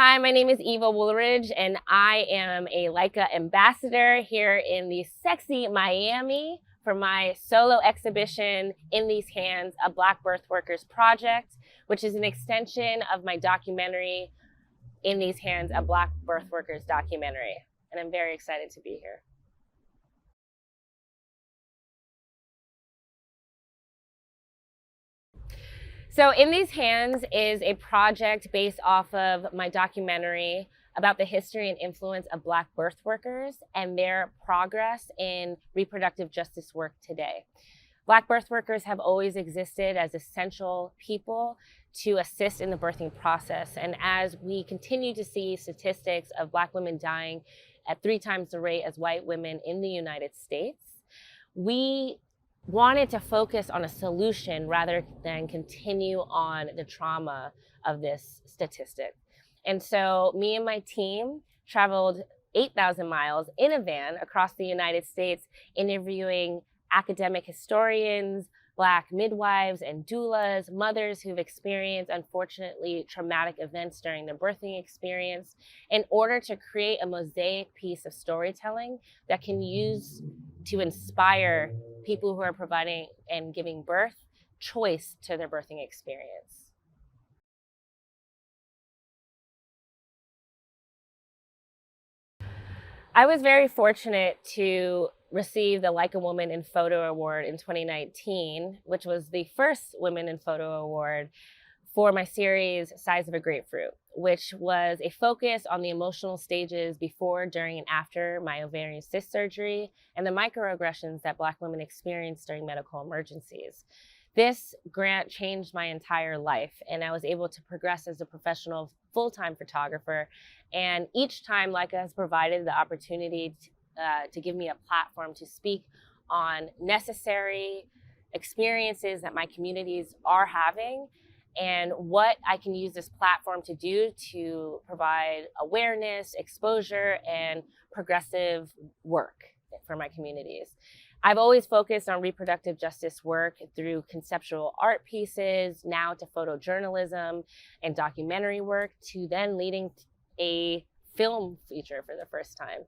Hi, my name is Eva Woolridge, and I am a Leica ambassador here in the sexy Miami for my solo exhibition, In These Hands, a Black Birth Workers Project, which is an extension of my documentary, In These Hands, a Black Birth Workers documentary. And I'm very excited to be here. So In These Hands is a project based off of my documentary about the history and influence of Black birth workers and their progress in reproductive justice work today. Black birth workers have always existed as essential people to assist in the birthing process. And as we continue to see statistics of Black women dying at 3 times the rate as white women in the United States, we wanted to focus on a solution rather than continue on the trauma of this statistic. And so me and my team traveled 8,000 miles in a van across the United States, interviewing academic historians, Black midwives and doulas, mothers who've experienced, unfortunately, traumatic events during their birthing experience, in order to create a mosaic piece of storytelling that can use to inspire people who are providing and giving birth choice to their birthing experience. I was very fortunate to receive the Leica Woman in Photo Award in 2019, which was the first Women in Photo Award for my series Size of a Grapefruit, which was a focus on the emotional stages before, during, and after my ovarian cyst surgery and the microaggressions that Black women experience during medical emergencies. This grant changed my entire life, and I was able to progress as a professional full-time photographer. And each time Leica has provided the opportunity to give me a platform to speak on necessary experiences that my communities are having and what I can use this platform to do to provide awareness, exposure, and progressive work for my communities. I've always focused on reproductive justice work through conceptual art pieces, now to photojournalism and documentary work, to then leading a film feature for the first time.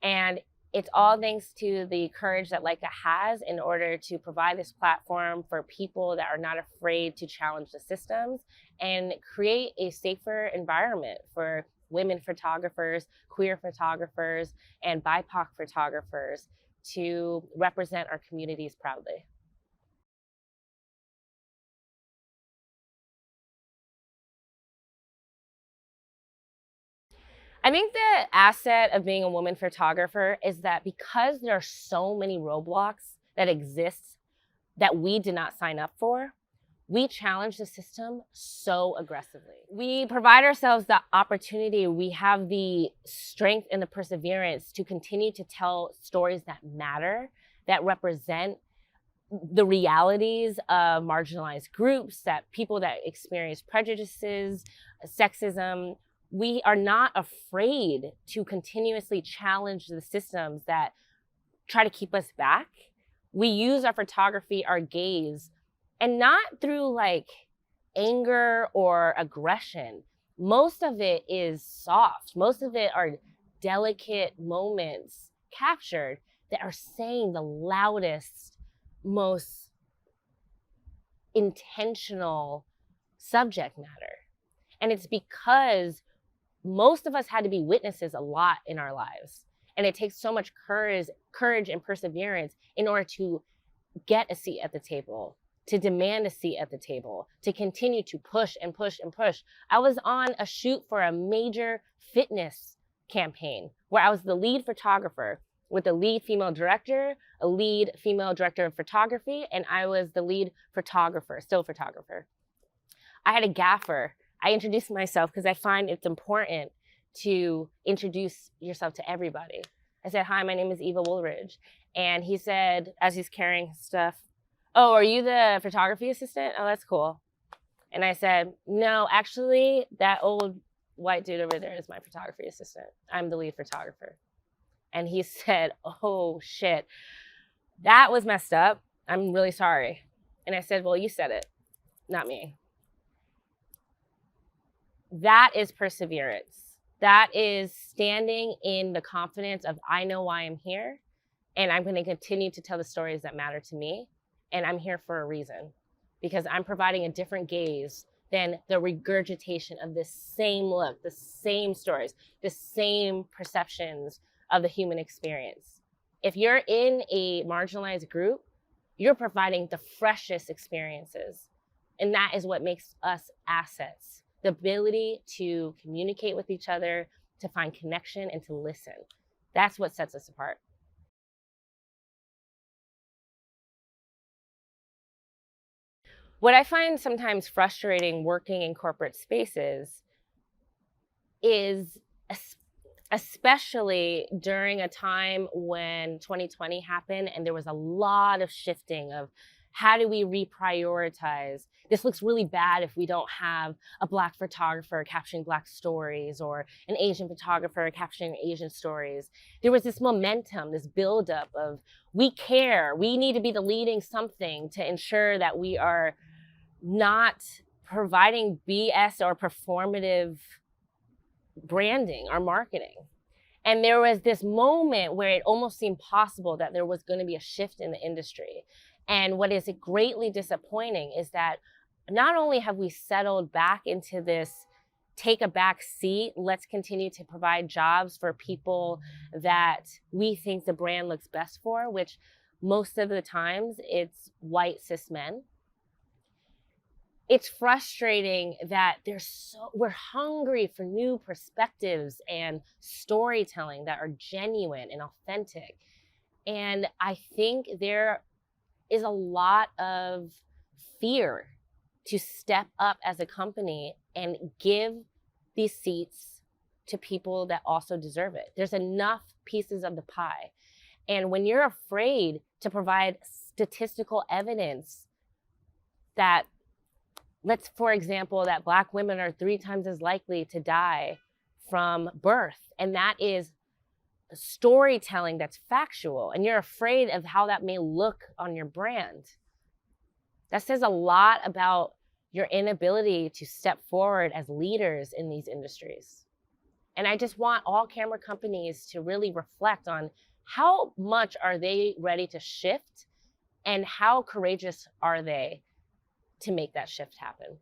And it's all thanks to the courage that Leica has in order to provide this platform for people that are not afraid to challenge the systems and create a safer environment for women photographers, queer photographers, and BIPOC photographers to represent our communities proudly. I think the asset of being a woman photographer is that because there are so many roadblocks that exist that we did not sign up for, we challenge the system so aggressively. We provide ourselves the opportunity, we have the strength and the perseverance to continue to tell stories that matter, that represent the realities of marginalized groups, that people that experience prejudices, sexism. We are not afraid to continuously challenge the systems that try to keep us back. We use our photography, our gaze, and not through like anger or aggression. Most of it is soft. Most of it are delicate moments captured that are saying the loudest, most intentional subject matter. And it's because most of us had to be witnesses a lot in our lives. And it takes so much courage and perseverance in order to get a seat at the table, to demand a seat at the table, to continue to push and push and push. I was on a shoot for a major fitness campaign where I was the lead photographer with a lead female director, a lead female director of photography, and I was the lead photographer, still photographer. I had a gaffer. I introduced myself because I find it's important to introduce yourself to everybody. I said, "Hi, my name is Eva Woolridge." And he said, as he's carrying stuff, "Oh, are you the photography assistant? Oh, that's cool." And I said, "No, actually, that old white dude over there is my photography assistant. I'm the lead photographer." And he said, "Oh, shit. That was messed up. I'm really sorry." And I said, "Well, you said it, not me." That is perseverance. That is standing in the confidence of, I know why I'm here, and I'm going to continue to tell the stories that matter to me, and I'm here for a reason, because I'm providing a different gaze than the regurgitation of the same look, the same stories, the same perceptions of the human experience. If you're in a marginalized group, you're providing the freshest experiences. And that is what makes us assets. The ability to communicate with each other, to find connection, and to listen. That's what sets us apart. What I find sometimes frustrating working in corporate spaces is, especially during a time when 2020 happened and there was a lot of shifting of how do we reprioritize? This looks really bad if we don't have a Black photographer capturing Black stories or an Asian photographer capturing Asian stories. There was this momentum, this buildup of, we care, we need to be the leading something to ensure that we are not providing BS or performative branding or marketing. And there was this moment where it almost seemed possible that there was going to be a shift in the industry. And what is greatly disappointing is that not only have we settled back into this take a back seat, let's continue to provide jobs for people that we think the brand looks best for, which most of the times it's white cis men. It's frustrating that we're hungry for new perspectives and storytelling that are genuine and authentic. And I think there is a lot of fear to step up as a company and give these seats to people that also deserve it. There's enough pieces of the pie. And when you're afraid to provide statistical evidence that, for example, that Black women are 3 times as likely to die from birth, and that is storytelling that's factual, and you're afraid of how that may look on your brand. That says a lot about your inability to step forward as leaders in these industries. And I just want all camera companies to really reflect on how much are they ready to shift and how courageous are they to make that shift happen.